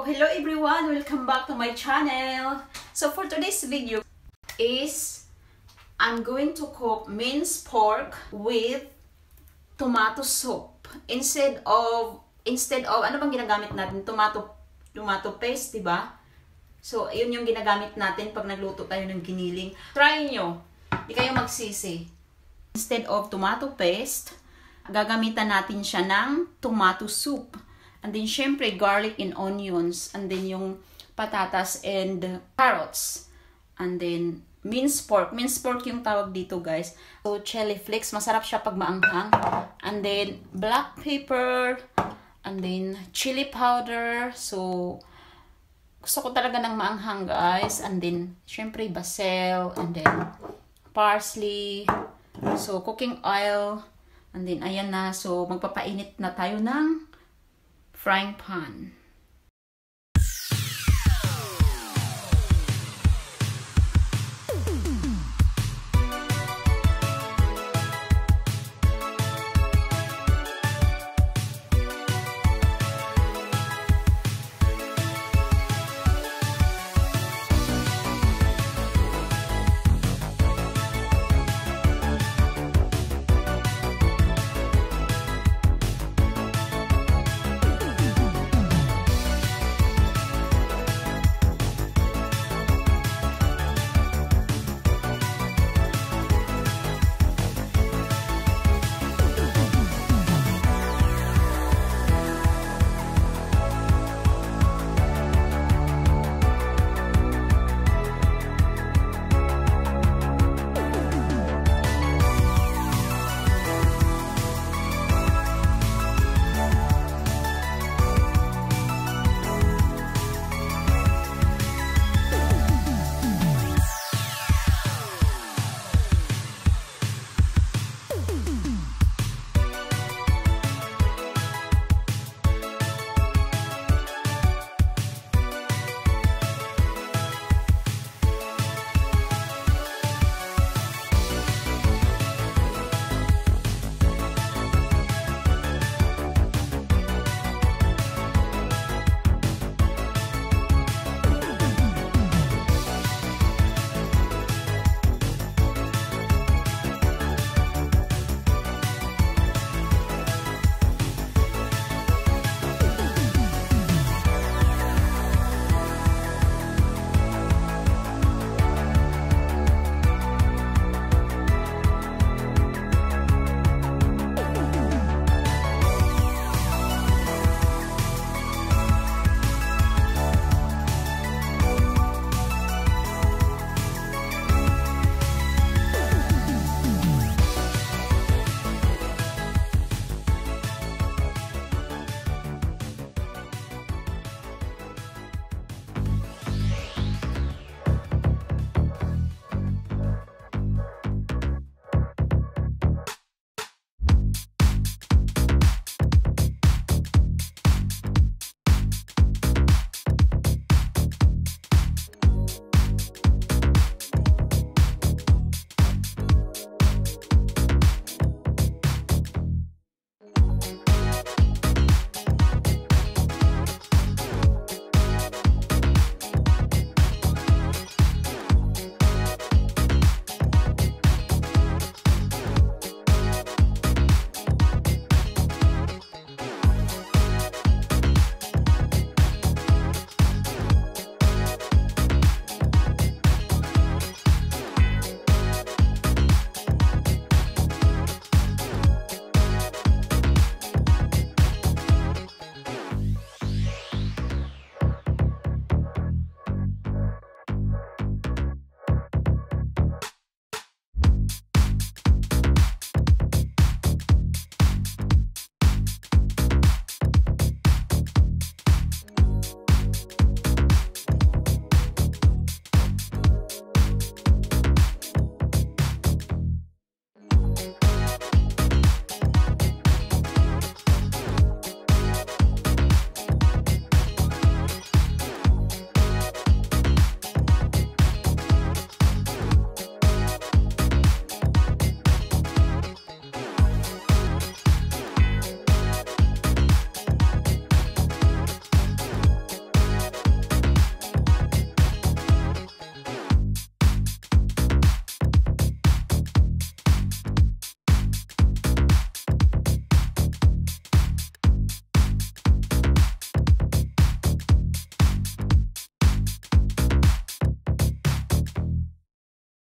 Hello everyone! Welcome back to my channel. So for today's video is I'm going to cook minced pork with tomato soup. Instead of ano bang ginagamit natin? Tomato paste, 'di ba? So yun yung ginagamit natin pag nagluto tayo ng giniling. Try nyo. Di kayo magsisi. Instead of tomato paste, gagamitan natin siya ng tomato soup. And then, syempre, garlic and onions. And then, yung patatas and carrots. And then, minced pork. Minced pork yung tawag dito, guys. So, chili flakes. Masarap siya pag maanghang. And then, black pepper. And then, chili powder. So, gusto ko talaga ng maanghang, guys. And then, syempre, basil. And then, parsley. So, cooking oil. And then, ayan na. So, magpapainit na tayo ng frying pan.